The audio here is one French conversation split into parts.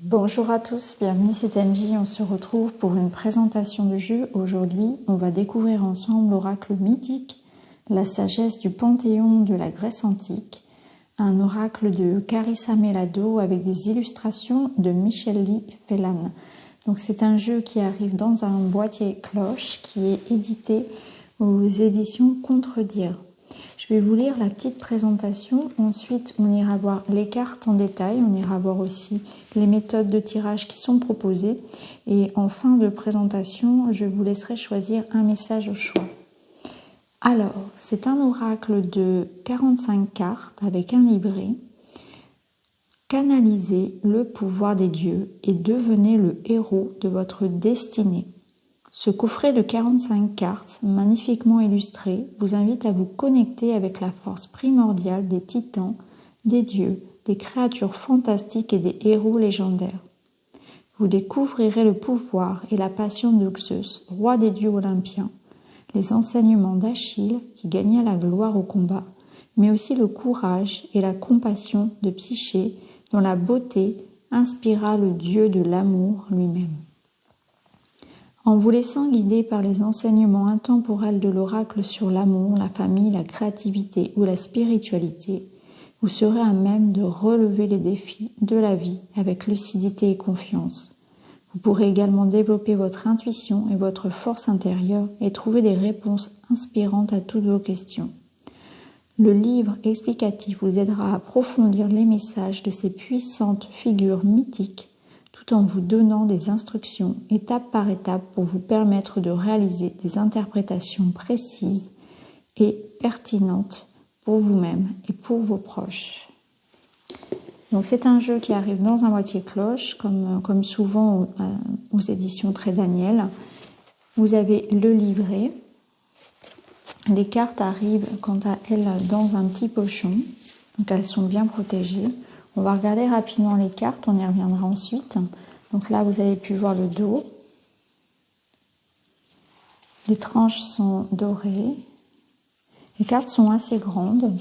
Bonjour à tous, bienvenue, c'est Angie, on se retrouve pour une présentation de jeu. Aujourd'hui, on va découvrir ensemble l'oracle mythique, la sagesse du Panthéon de la Grèce antique, un oracle de Carissa Melado avec des illustrations de Michel-Lee Fellan. Donc c'est un jeu qui arrive dans un boîtier cloche qui est édité aux éditions Contredire. Je vais vous lire la petite présentation, ensuite on ira voir les cartes en détail, on ira voir aussi les méthodes de tirage qui sont proposées et en fin de présentation, je vous laisserai choisir un message au choix. Alors, c'est un oracle de 45 cartes avec un livret. Canalisez le pouvoir des dieux et devenez le héros de votre destinée. Ce coffret de 45 cartes, magnifiquement illustré, vous invite à vous connecter avec la force primordiale des titans, des dieux, des créatures fantastiques et des héros légendaires. Vous découvrirez le pouvoir et la passion d'Oxus, roi des dieux olympiens, les enseignements d'Achille qui gagna la gloire au combat, mais aussi le courage et la compassion de Psyché, dont la beauté inspira le dieu de l'amour lui-même. En vous laissant guider par les enseignements intemporels de l'oracle sur l'amour, la famille, la créativité ou la spiritualité, vous serez à même de relever les défis de la vie avec lucidité et confiance. Vous pourrez également développer votre intuition et votre force intérieure et trouver des réponses inspirantes à toutes vos questions. Le livre explicatif vous aidera à approfondir les messages de ces puissantes figures mythiques tout en vous donnant des instructions étape par étape pour vous permettre de réaliser des interprétations précises et pertinentes pour vous-même et pour vos proches. Donc c'est un jeu qui arrive dans un boîtier cloche, comme souvent aux éditions Très Daniel. Vous avez le livret. Les cartes arrivent quant à elles dans un petit pochon, donc elles sont bien protégées. On va regarder rapidement les cartes, on y reviendra ensuite. Donc là, vous avez pu voir le dos. Les tranches sont dorées. Les cartes sont assez grandes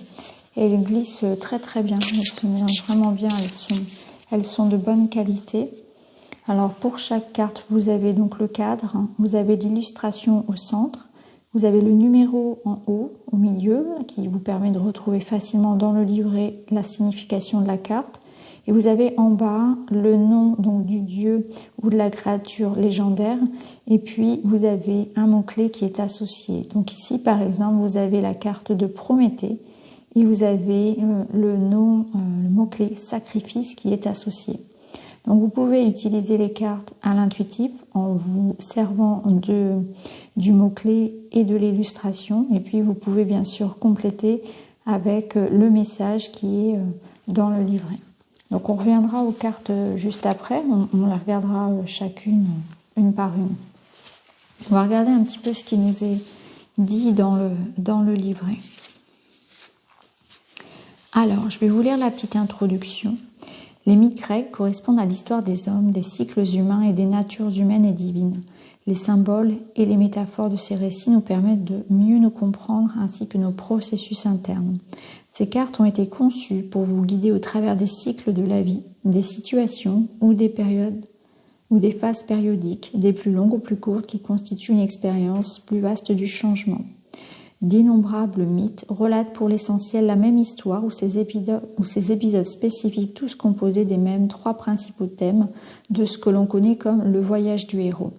et elles glissent très très bien. Elles se mélangent vraiment bien, elles sont de bonne qualité. Alors pour chaque carte, vous avez donc le cadre, vous avez l'illustration au centre, vous avez le numéro en haut, au milieu, qui vous permet de retrouver facilement dans le livret la signification de la carte. Et vous avez en bas le nom donc du dieu ou de la créature légendaire. Et puis vous avez un mot-clé qui est associé. Donc ici par exemple, vous avez la carte de Prométhée et vous avez le mot-clé sacrifice qui est associé. Donc vous pouvez utiliser les cartes à l'intuitif en vous servant du mot-clé et de l'illustration. Et puis vous pouvez bien sûr compléter avec le message qui est dans le livret. Donc on reviendra aux cartes juste après, on les regardera chacune une par une. On va regarder un petit peu ce qui nous est dit dans le livret. Alors, je vais vous lire la petite introduction. Les mythes grecs correspondent à l'histoire des hommes, des cycles humains et des natures humaines et divines. Les symboles et les métaphores de ces récits nous permettent de mieux nous comprendre ainsi que nos processus internes. Ces cartes ont été conçues pour vous guider au travers des cycles de la vie, des situations ou des périodes ou des phases périodiques, des plus longues ou plus courtes qui constituent une expérience plus vaste du changement. D'innombrables mythes relatent pour l'essentiel la même histoire ou ces épisodes spécifiques, tous composés des mêmes trois principaux thèmes de ce que l'on connaît comme le voyage du héros,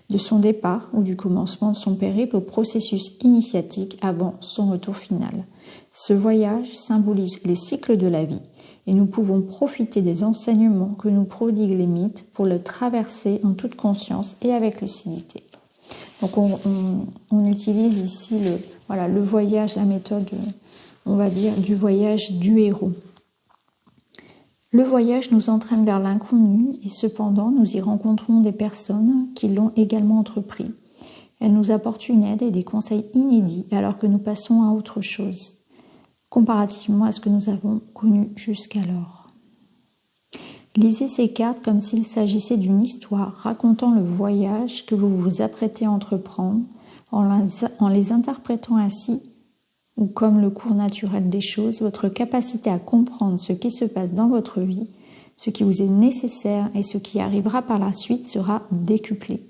de son départ ou du commencement de son périple au processus initiatique avant son retour final. Ce voyage symbolise les cycles de la vie et nous pouvons profiter des enseignements que nous prodiguent les mythes pour le traverser en toute conscience et avec lucidité. Donc on utilise ici le voyage, la méthode, on va dire, du voyage du héros. Le voyage nous entraîne vers l'inconnu et cependant nous y rencontrons des personnes qui l'ont également entrepris. Elles nous apportent une aide et des conseils inédits alors que nous passons à autre chose, comparativement à ce que nous avons connu jusqu'alors. Lisez ces cartes comme s'il s'agissait d'une histoire racontant le voyage que vous vous apprêtez à entreprendre en les interprétant ainsi ou comme le cours naturel des choses, votre capacité à comprendre ce qui se passe dans votre vie ce qui vous est nécessaire et ce qui arrivera par la suite sera décuplé.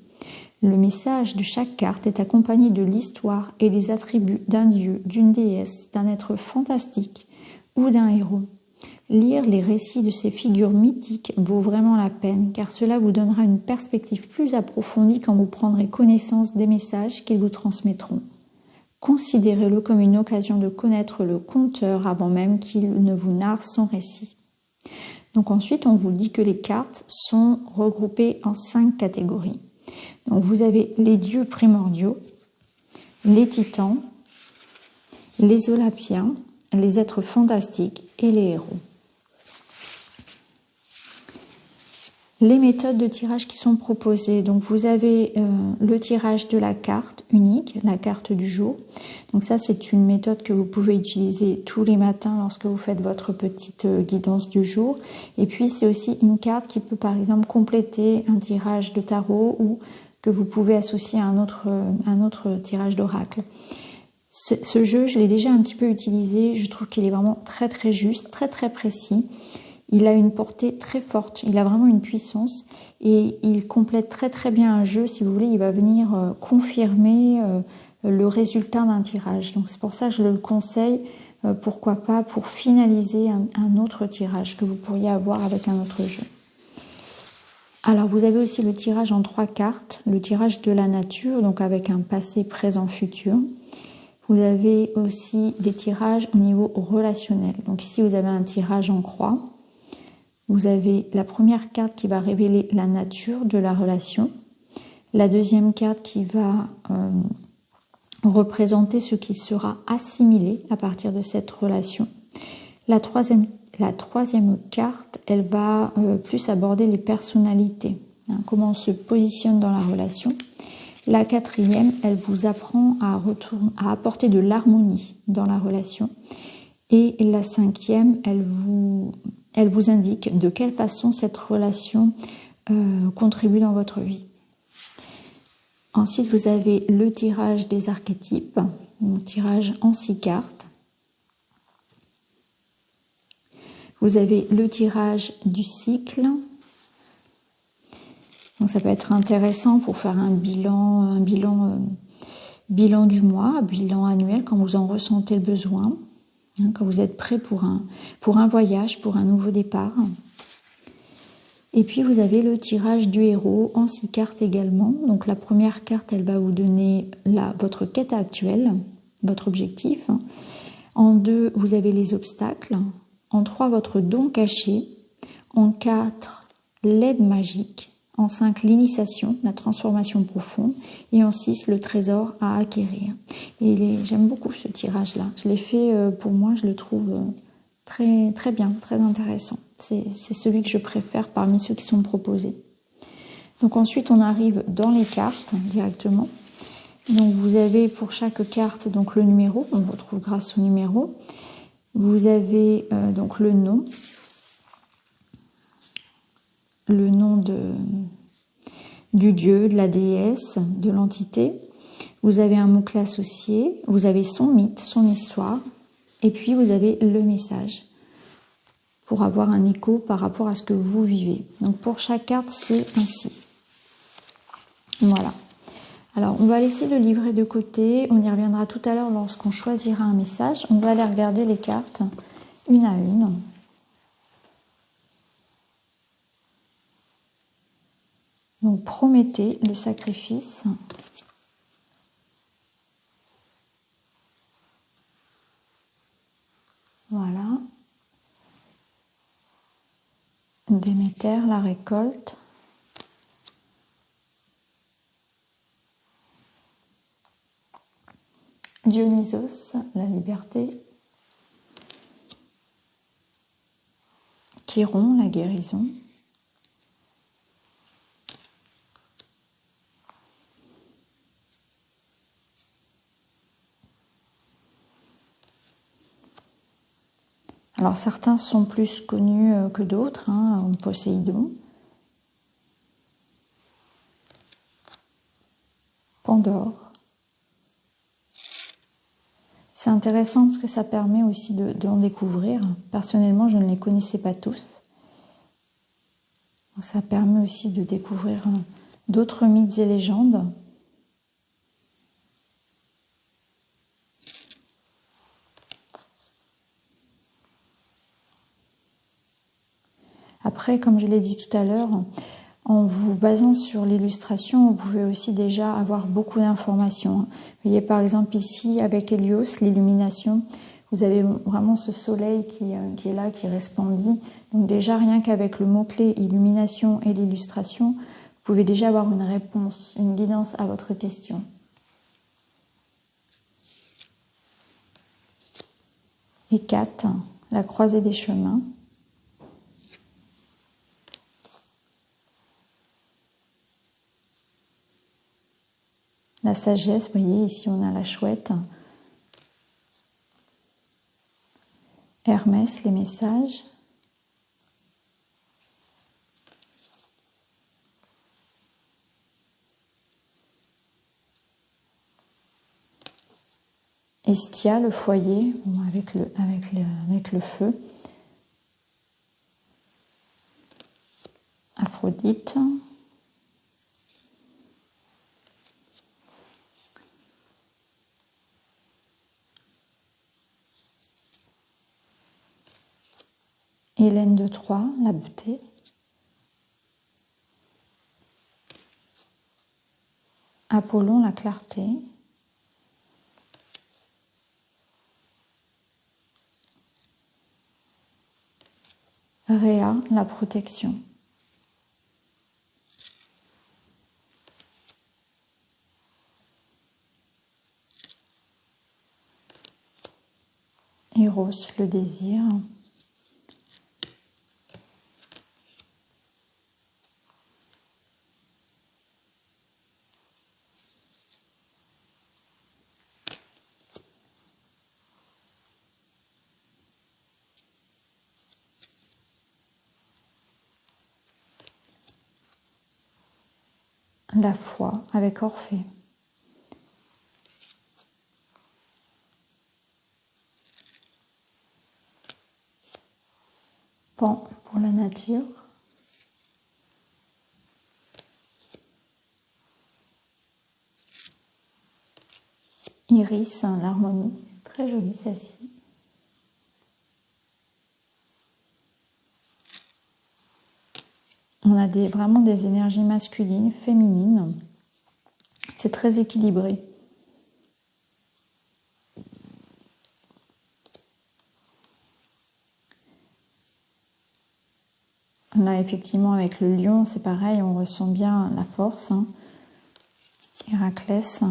Le message de chaque carte est accompagné de l'histoire et des attributs d'un dieu, d'une déesse, d'un être fantastique ou d'un héros. Lire les récits de ces figures mythiques vaut vraiment la peine, car cela vous donnera une perspective plus approfondie quand vous prendrez connaissance des messages qu'ils vous transmettront. Considérez-le comme une occasion de connaître le conteur avant même qu'il ne vous narre son récit. Donc ensuite, on vous dit que les cartes sont regroupées en 5 catégories. Donc vous avez les dieux primordiaux, les titans, les olympiens, les êtres fantastiques et les héros. Les méthodes de tirage qui sont proposées. Donc vous avez le tirage de la carte unique, la carte du jour. Donc ça, c'est une méthode que vous pouvez utiliser tous les matins lorsque vous faites votre petite guidance du jour. Et puis c'est aussi une carte qui peut par exemple compléter un tirage de tarot ou que vous pouvez associer à un autre tirage d'oracle. Ce jeu, je l'ai déjà un petit peu utilisé. Je trouve qu'il est vraiment très très juste, très très précis. Il a une portée très forte, il a vraiment une puissance et il complète très très bien un jeu. Si vous voulez, il va venir confirmer le résultat d'un tirage. Donc c'est pour ça que je le conseille, pourquoi pas, pour finaliser un autre tirage que vous pourriez avoir avec un autre jeu. Alors vous avez aussi le tirage en 3 cartes, le tirage de la nature, donc avec un passé, présent, futur. Vous avez aussi des tirages au niveau relationnel. Donc ici vous avez un tirage en croix. Vous avez la première carte qui va révéler la nature de la relation. La deuxième carte qui va représenter ce qui sera assimilé à partir de cette relation. La troisième carte, elle va plus aborder les personnalités, hein, comment on se positionne dans la relation. La quatrième, elle vous apprend à apporter de l'harmonie dans la relation. Et la cinquième, elle vous indique de quelle façon cette relation contribue dans votre vie. Ensuite, vous avez le tirage des archétypes, un tirage en 6 cartes. Vous avez le tirage du cycle. Donc ça peut être intéressant pour faire un bilan du mois, un bilan annuel quand vous en ressentez le besoin. Quand vous êtes prêt pour un voyage, pour un nouveau départ. Et puis vous avez le tirage du héros en 6 cartes également. Donc la première carte, elle va vous donner votre quête actuelle, votre objectif. En 2, vous avez les obstacles. En 3, votre don caché. En 4, l'aide magique. En 5, l'initiation, la transformation profonde. Et en 6, le trésor à acquérir. Et j'aime beaucoup ce tirage-là. Je l'ai fait pour moi, je le trouve très, très bien, très intéressant. C'est celui que je préfère parmi ceux qui sont proposés. Donc ensuite, on arrive dans les cartes directement. Donc vous avez pour chaque carte donc le numéro, on retrouve grâce au numéro. Vous avez donc le nom du dieu, de la déesse, de l'entité. Vous avez un mot-clé associé, vous avez son mythe, son histoire, et puis vous avez le message pour avoir un écho par rapport à ce que vous vivez. Donc pour chaque carte, c'est ainsi. Voilà. Alors on va laisser le livret de côté, on y reviendra tout à l'heure lorsqu'on choisira un message. On va aller regarder les cartes une à une. Donc Prométhée, le sacrifice. Voilà. Déméter, la récolte. Dionysos, la liberté. Chiron, la guérison. Alors certains sont plus connus que d'autres, hein, Poséidon. Pandore. C'est intéressant parce que ça permet aussi d'en découvrir. Personnellement, je ne les connaissais pas tous. Ça permet aussi de découvrir d'autres mythes et légendes. Après, comme je l'ai dit tout à l'heure, en vous basant sur l'illustration, vous pouvez aussi déjà avoir beaucoup d'informations. Vous voyez par exemple ici avec Hélios, l'illumination, vous avez vraiment ce soleil qui est là, qui resplendit. Donc déjà rien qu'avec le mot-clé illumination et l'illustration, vous pouvez déjà avoir une réponse, une guidance à votre question. Et 4, la croisée des chemins. La sagesse, vous voyez, ici on a la chouette. Hermès, les messages. Estia, le foyer, avec le feu. Aphrodite. Hélène de Troie, la beauté. Apollon, la clarté. Rhea, la protection. Eros, le désir. La foi avec Orphée. Pan pour la nature. Iris, l'harmonie. Très jolie celle-ci. On a vraiment des énergies masculines, féminines. C'est très équilibré. Là, effectivement, avec le lion, c'est pareil, on ressent bien la force. Héraclès.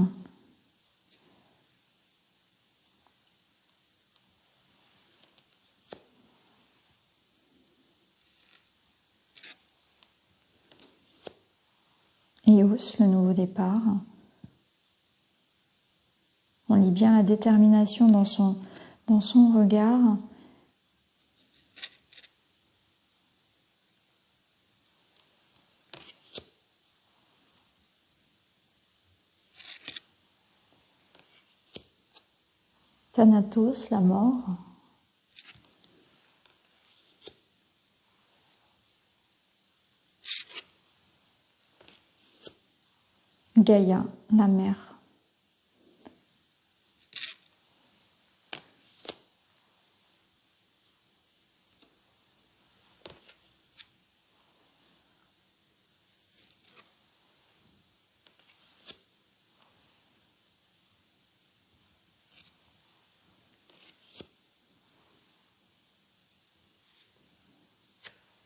Eos, le nouveau départ. On lit bien la détermination dans son regard. Thanatos, la mort. Gaïa, la mer.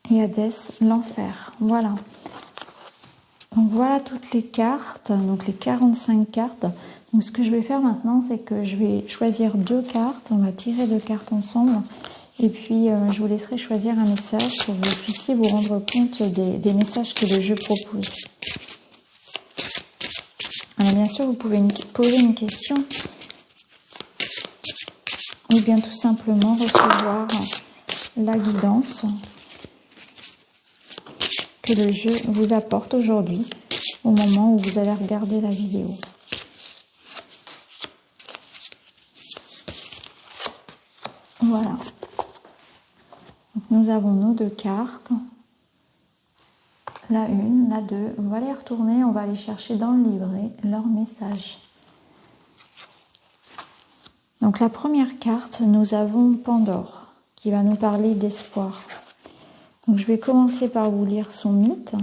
Et Hadès, l'enfer. Voilà. Donc voilà toutes les cartes, donc les 45 cartes. Donc ce que je vais faire maintenant, c'est que je vais choisir 2 cartes. On va tirer 2 cartes ensemble. Et puis je vous laisserai choisir un message pour que vous puissiez vous rendre compte des messages que le jeu propose. Alors bien sûr, vous pouvez poser une question. Ou bien tout simplement recevoir la guidance que le jeu vous apporte aujourd'hui au moment où vous allez regarder la vidéo. Voilà. Donc nous avons nos 2 cartes. la 1, la 2. On va les retourner, on va aller chercher dans le livret leur message. Donc la première carte, nous avons Pandore, qui va nous parler d'espoir. Donc je vais commencer par vous lire son mythe,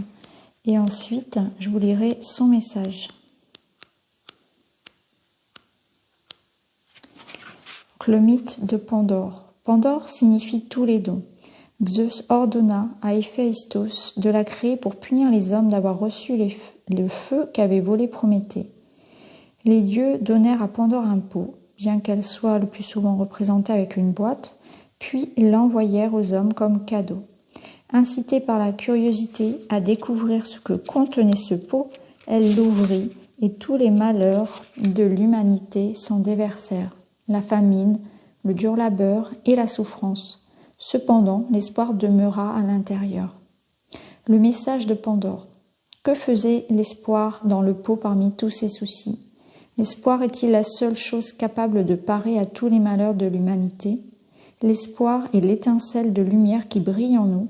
et ensuite je vous lirai son message. Donc, le mythe de Pandore. Pandore signifie tous les dons. Zeus ordonna à Héphaïstos de la créer pour punir les hommes d'avoir reçu le feu qu'avait volé Prométhée. Les dieux donnèrent à Pandore un pot, bien qu'elle soit le plus souvent représentée avec une boîte, puis ils l'envoyèrent aux hommes comme cadeau. Incitée par la curiosité à découvrir ce que contenait ce pot, elle l'ouvrit et tous les malheurs de l'humanité s'en déversèrent, la famine, le dur labeur et la souffrance. Cependant, l'espoir demeura à l'intérieur. Le message de Pandore. Que faisait l'espoir dans le pot parmi tous ses soucis? L'espoir est-il la seule chose capable de parer à tous les malheurs de l'humanité? L'espoir est l'étincelle de lumière qui brille en nous,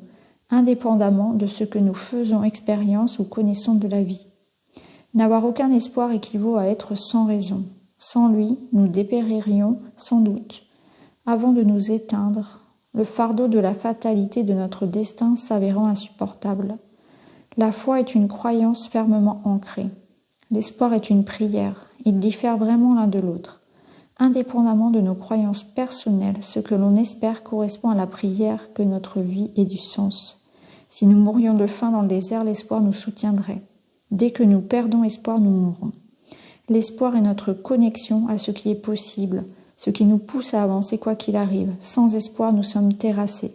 indépendamment de ce que nous faisons expérience ou connaissons de la vie. N'avoir aucun espoir équivaut à être sans raison. Sans lui, nous dépéririons sans doute. Avant de nous éteindre, le fardeau de la fatalité de notre destin s'avérant insupportable. La foi est une croyance fermement ancrée. L'espoir est une prière. Ils diffèrent vraiment l'un de l'autre. Indépendamment de nos croyances personnelles, ce que l'on espère correspond à la prière que notre vie ait du sens. Si nous mourions de faim dans le désert, l'espoir nous soutiendrait. Dès que nous perdons espoir, nous mourrons. L'espoir est notre connexion à ce qui est possible, ce qui nous pousse à avancer quoi qu'il arrive. Sans espoir, nous sommes terrassés.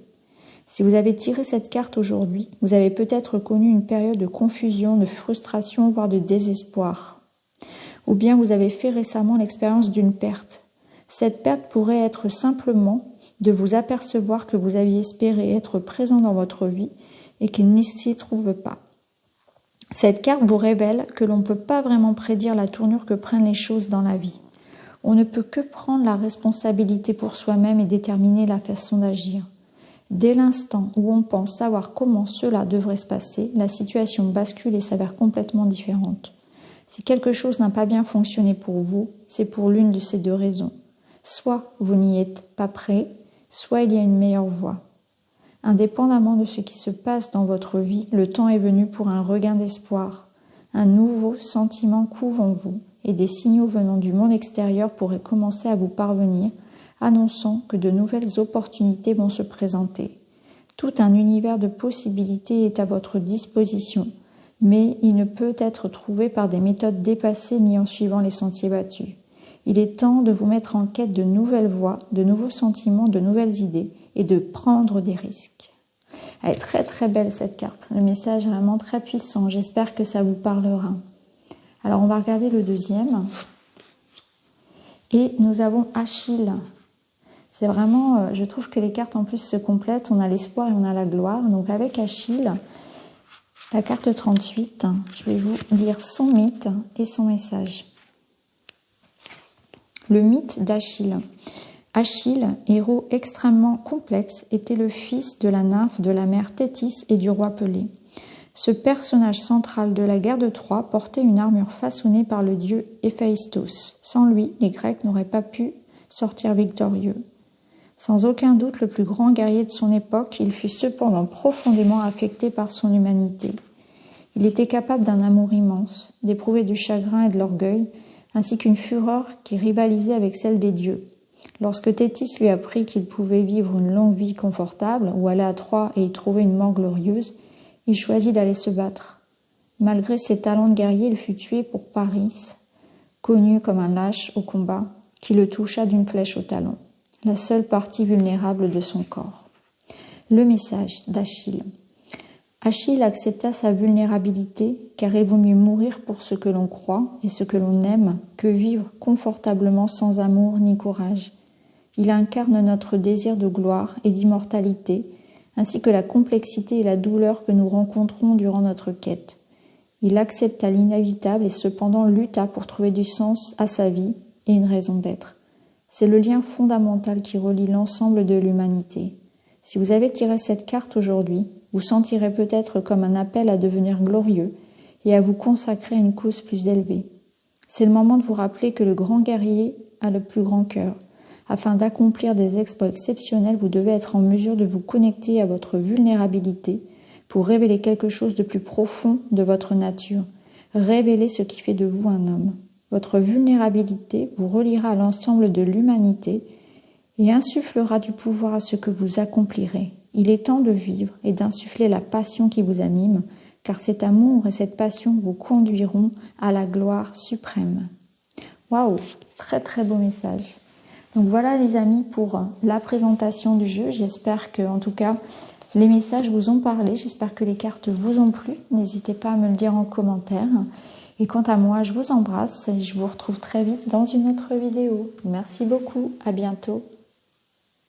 Si vous avez tiré cette carte aujourd'hui, vous avez peut-être connu une période de confusion, de frustration, voire de désespoir. Ou bien vous avez fait récemment l'expérience d'une perte. Cette perte pourrait être simplement de vous apercevoir que vous aviez espéré être présent dans votre vie et qu'il n'y s'y trouve pas. Cette carte vous révèle que l'on ne peut pas vraiment prédire la tournure que prennent les choses dans la vie. On ne peut que prendre la responsabilité pour soi-même et déterminer la façon d'agir. Dès l'instant où on pense savoir comment cela devrait se passer, la situation bascule et s'avère complètement différente. Si quelque chose n'a pas bien fonctionné pour vous, c'est pour l'une de ces deux raisons. Soit vous n'y êtes pas prêt, soit il y a une meilleure voie. Indépendamment de ce qui se passe dans votre vie, le temps est venu pour un regain d'espoir. Un nouveau sentiment couve en vous et des signaux venant du monde extérieur pourraient commencer à vous parvenir, annonçant que de nouvelles opportunités vont se présenter. Tout un univers de possibilités est à votre disposition, mais il ne peut être trouvé par des méthodes dépassées ni en suivant les sentiers battus. Il est temps de vous mettre en quête de nouvelles voies, de nouveaux sentiments, de nouvelles idées et de prendre des risques. Elle est très très belle cette carte, le message est vraiment très puissant, j'espère que ça vous parlera. Alors on va regarder le deuxième et nous avons Achille. C'est vraiment, je trouve que les cartes en plus se complètent, on a l'espoir et on a la gloire, donc avec Achille, la carte 38, je vais vous lire son mythe et son message. Le mythe d'Achille. Achille, héros extrêmement complexe, était le fils de la nymphe de la mère Thétis et du roi Pelée. Ce personnage central de la guerre de Troie portait une armure façonnée par le dieu Héphaïstos. Sans lui, les Grecs n'auraient pas pu sortir victorieux. Sans aucun doute le plus grand guerrier de son époque, il fut cependant profondément affecté par son humanité. Il était capable d'un amour immense, d'éprouver du chagrin et de l'orgueil, ainsi qu'une fureur qui rivalisait avec celle des dieux. Lorsque Thétis lui apprit qu'il pouvait vivre une longue vie confortable ou aller à Troie et y trouver une mort glorieuse, il choisit d'aller se battre. Malgré ses talents de guerrier, il fut tué pour Paris, connu comme un lâche au combat, qui le toucha d'une flèche au talon, la seule partie vulnérable de son corps. Le message d'Achille. Achille accepta sa vulnérabilité, car il vaut mieux mourir pour ce que l'on croit et ce que l'on aime que vivre confortablement sans amour ni courage. Il incarne notre désir de gloire et d'immortalité, ainsi que la complexité et la douleur que nous rencontrons durant notre quête. Il accepta l'inévitable et cependant lutta pour trouver du sens à sa vie et une raison d'être. C'est le lien fondamental qui relie l'ensemble de l'humanité. Si vous avez tiré cette carte aujourd'hui, vous sentirez peut-être comme un appel à devenir glorieux et à vous consacrer à une cause plus élevée. C'est le moment de vous rappeler que le grand guerrier a le plus grand cœur. Afin d'accomplir des exploits exceptionnels, vous devez être en mesure de vous connecter à votre vulnérabilité pour révéler quelque chose de plus profond de votre nature. Révéler ce qui fait de vous un homme. Votre vulnérabilité vous reliera à l'ensemble de l'humanité et insufflera du pouvoir à ce que vous accomplirez. Il est temps de vivre et d'insuffler la passion qui vous anime, car cet amour et cette passion vous conduiront à la gloire suprême. Waouh, très très beau message. Donc voilà les amis pour la présentation du jeu. J'espère que en tout cas les messages vous ont parlé. J'espère que les cartes vous ont plu. N'hésitez pas à me le dire en commentaire. Et quant à moi, je vous embrasse et je vous retrouve très vite dans une autre vidéo. Merci beaucoup, à bientôt.